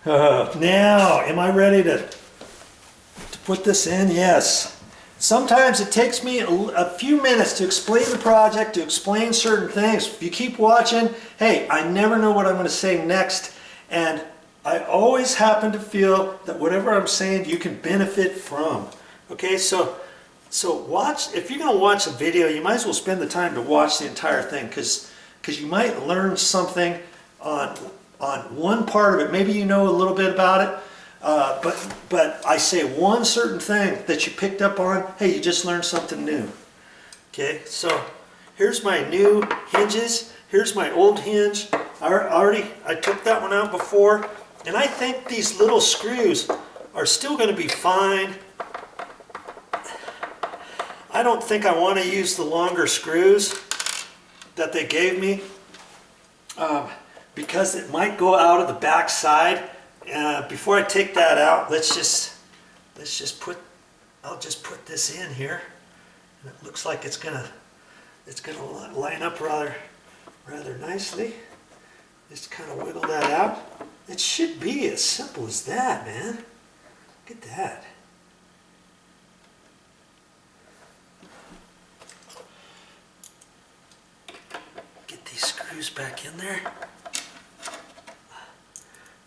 Now, am I ready to put this in? Yes. Sometimes it takes me a few minutes to explain the project, to explain certain things. If you keep watching, hey, I never know what I'm going to say next, and I always happen to feel that whatever I'm saying you can benefit from. Okay, so watch. If you're going to watch a video, you might as well spend the time to watch the entire thing, because you might learn something on one part of it. Maybe you know a little bit about it. But I say one certain thing that you picked up on, hey, you just learned something new. Okay, so here's my new hinges. Here's my old hinge. I took that one out before, and I think these little screws are still going to be fine. I don't think I want to use the longer screws that they gave me because it might go out of the back side. Before I take that out, let's just put, I'll just put this in here, and it looks like it's gonna line up rather nicely. Just kind of wiggle that out. It should be as simple as that, man. Look at that. Get these screws back in there.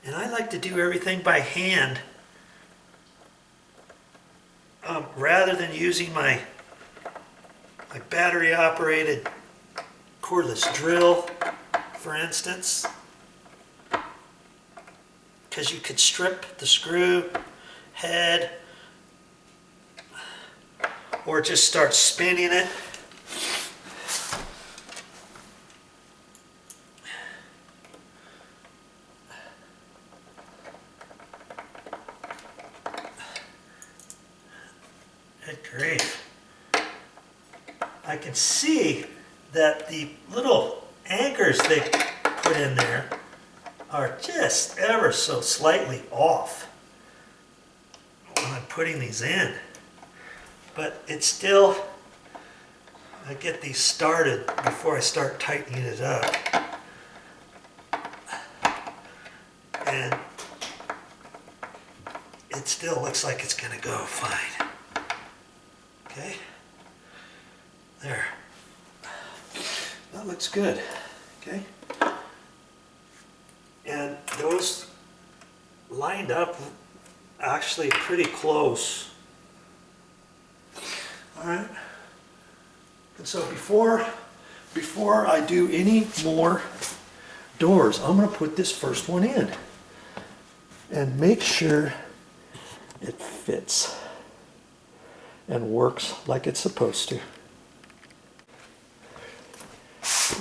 And I like to do everything by hand rather than using my battery operated cordless drill, for instance, because you could strip the screw head or just start spinning it. Good grief. I can see that the little anchors they put in there are just ever so slightly off when I'm putting these in. But it's still, I get these started before I start tightening it up. And it still looks like it's going to go fine. Okay, there. That looks good. Okay, and those lined up actually pretty close. All right. And so before I do any more doors, I'm going to put this first one in and make sure it fits and works like it's supposed to.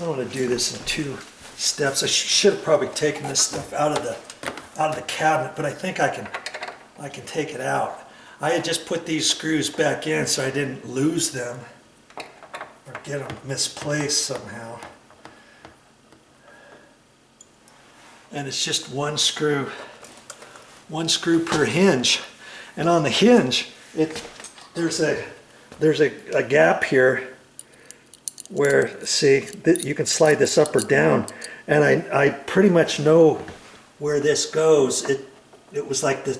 I want to do this in 2 steps. I should have probably taken this stuff out of the cabinet, but I think I can take it out. I had just put these screws back in so I didn't lose them or get them misplaced somehow. And it's just one screw per hinge. And on the hinge, there's a gap here where, see, you can slide this up or down, and I pretty much know where this goes. It was like the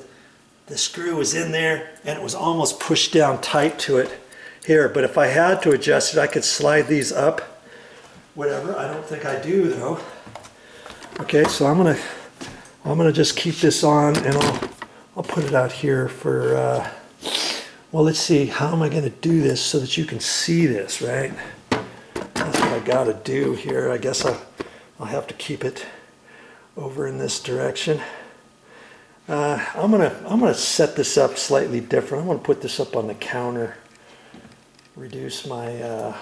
screw was in there and it was almost pushed down tight to it here, but if I had to adjust it, I could slide these up, whatever. I don't think I do though. Okay, so I'm gonna just keep this on, and I'll put it out here for well, let's see, how am I going to do this so that you can see this, right? That's what I got to do here. I guess I'll have to keep it over in this direction. I'm gonna set this up slightly different. I'm gonna put this up on the counter. Reduce my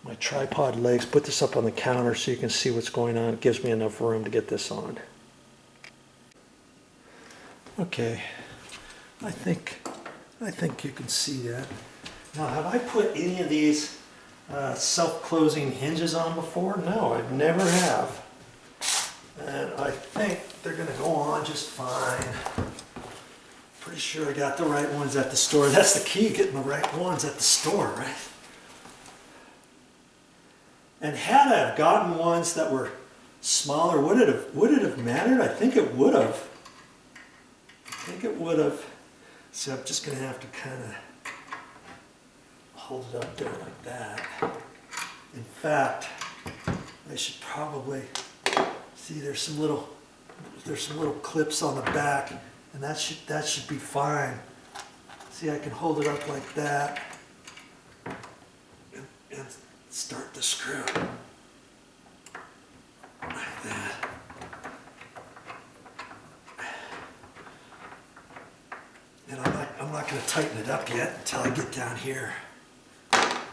my tripod legs. Put this up on the counter so you can see what's going on. It gives me enough room to get this on. Okay. I think you can see that. Now, have I put any of these self-closing hinges on before? No, I never have. And I think they're going to go on just fine. Pretty sure I got the right ones at the store. That's the key, getting the right ones at the store, right? And had I gotten ones that were smaller, would it have mattered? I think it would have. I think it would have. So I'm just going to have to kind of hold it up there like that. In fact, I should probably see there's some little clips on the back, and that should be fine. See, I can hold it up like that and start the screw like that. And I'm not going to tighten it up yet until I get down here. Okay.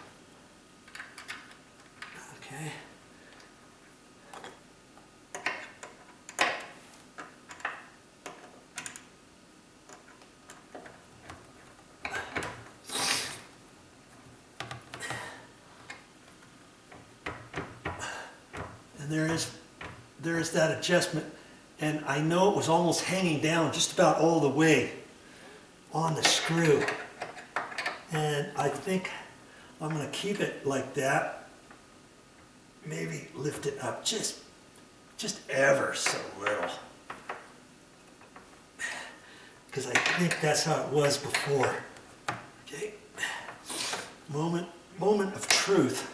And there is that adjustment, and I know it was almost hanging down just about all the way on the screw, and I think I'm going to keep it like that, maybe lift it up just ever so little, because I think that's how it was before. Okay, moment of truth.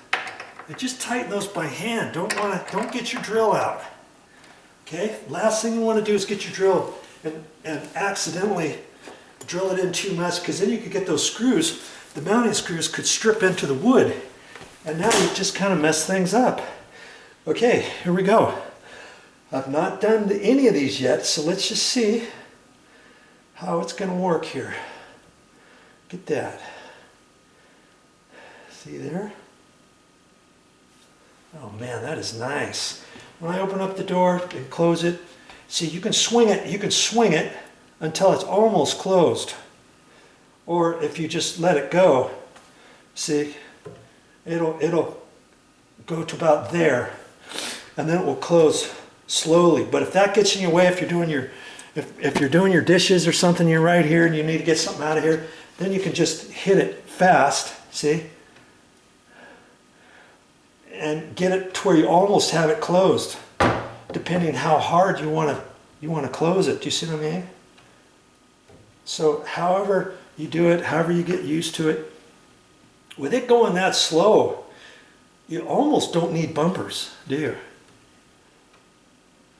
And just tighten those by hand. Don't get your drill out. Okay, last thing you want to do is get your drill and accidentally drill it in too much, because then you could get those screws, the mounting screws could strip into the wood, and now you just kind of mess things up. Okay, here we go. I've not done any of these yet, so let's just see how it's going to work here. Get that. See there? Oh man, that is nice. When I open up the door and close it, see, you can swing it until it's almost closed. Or if you just let it go, see, it'll go to about there, and then it will close slowly. But if that gets in your way, if you're doing your dishes or something, you're right here and you need to get something out of here, then you can just hit it fast, see? And get it to where you almost have it closed, depending how hard you want to close it. Do you see what I mean? So however you do it, however you get used to it, with it going that slow, you almost don't need bumpers, do you?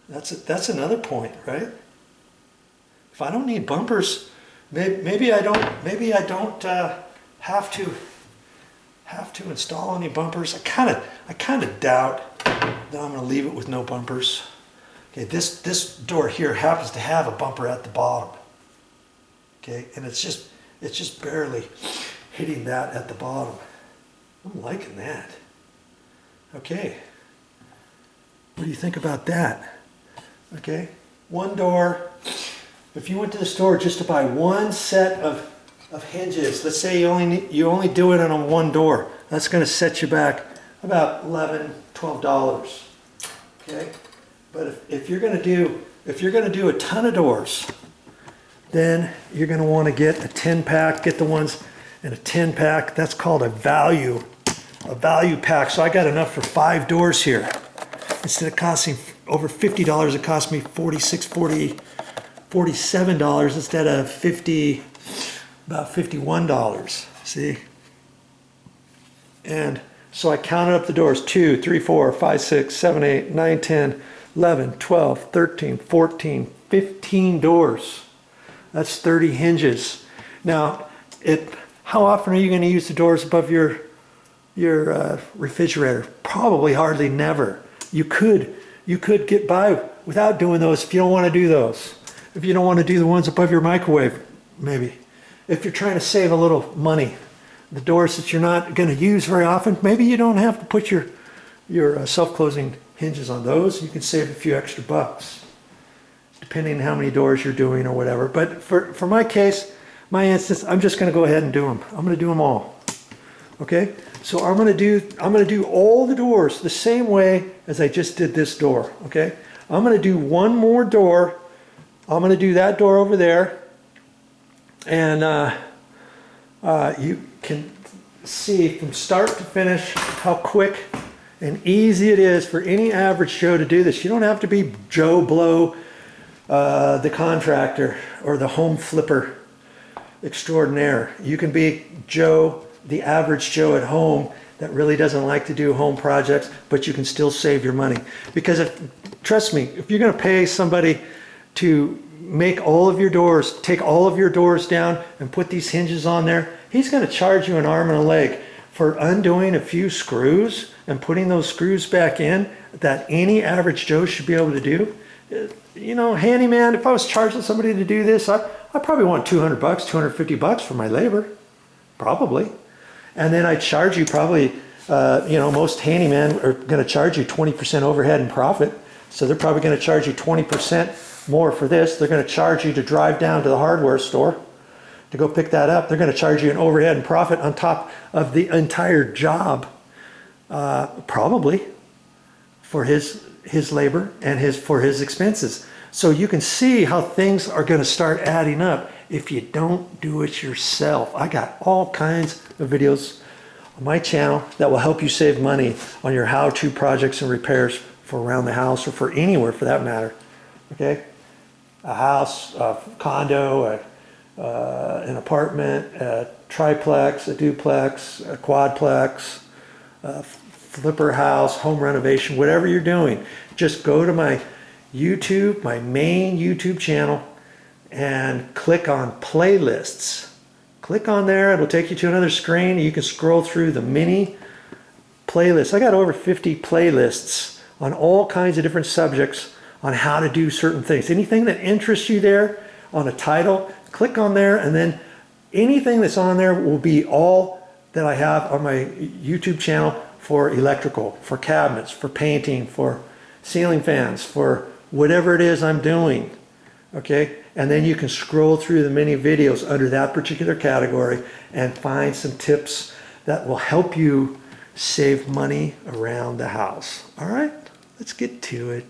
That's another point, right? If I don't need bumpers, maybe I don't have to install any bumpers. I kind of doubt that I'm going to leave it with no bumpers. Okay, this door here happens to have a bumper at the bottom. Okay, and it's just barely hitting that at the bottom. I'm liking that. Okay, what do you think about that? Okay, one door. If you went to the store just to buy one set of hinges, let's say you only do it on one door, that's going to set you back about $11–12. Okay, but if you're going to do a ton of doors, then you're going to want to get a 10-pack. Get the ones in a 10-pack. That's called a value pack. So I got enough for 5 doors here. Instead of costing over $50, it cost me $47 instead of about $51. See? And so I counted up the doors: 2, 3, 4, 5, 6, 7, 8, 9, 10, 11, 12, 13, 14, 15 doors. That's 30 hinges. Now, how often are you going to use the doors above your refrigerator? Probably hardly never. You could get by without doing those if you don't want to do those. If you don't want to do the ones above your microwave, maybe. If you're trying to save a little money, the doors that you're not going to use very often, maybe you don't have to put your self-closing hinges on those. You can save a few extra bucks, depending on how many doors you're doing or whatever. But for my case, my instance, I'm just going to go ahead and do them. I'm going to do them all. Okay? So I'm going to do all the doors the same way as I just did this door. Okay? I'm going to do one more door. I'm going to do that door over there. And you can see from start to finish how quick and easy it is for any average Joe to do this. You don't have to be Joe Blow, the contractor, or the home flipper extraordinaire. You can be Joe, the average Joe at home that really doesn't like to do home projects, but you can still save your money. Because trust me, if you're going to pay somebody to make all of your doors, take all of your doors down and put these hinges on there, he's going to charge you an arm and a leg for undoing a few screws and putting those screws back in that any average Joe should be able to do. You know, handyman, if I was charging somebody to do this, I probably want $200, $250 for my labor, probably. And then I charge you probably, you know, most handymen are going to charge you 20% overhead and profit. So they're probably going to charge you 20% more for this. They're going to charge you to drive down to the hardware store to go pick that up. They're going to charge you an overhead and profit on top of the entire job, probably, for his labor and for his expenses. So you can see how things are going to start adding up if you don't do it yourself. I got all kinds of videos on my channel that will help you save money on your how-to projects and repairs for around the house or for anywhere for that matter. Okay? A house, a condo, an apartment, a triplex, a duplex, a quadplex, a flipper house, home renovation, whatever you're doing. Just go to my YouTube, my main YouTube channel, and click on playlists. Click on there, it'll take you to another screen. You can scroll through the mini playlists. I got over 50 playlists on all kinds of different subjects on how to do certain things. Anything that interests you there on a title, click on there, and then anything that's on there will be all that I have on my YouTube channel for electrical, for cabinets, for painting, for ceiling fans, for whatever it is I'm doing. Okay, and then you can scroll through the many videos under that particular category and find some tips that will help you save money around the house. All right, let's get to it.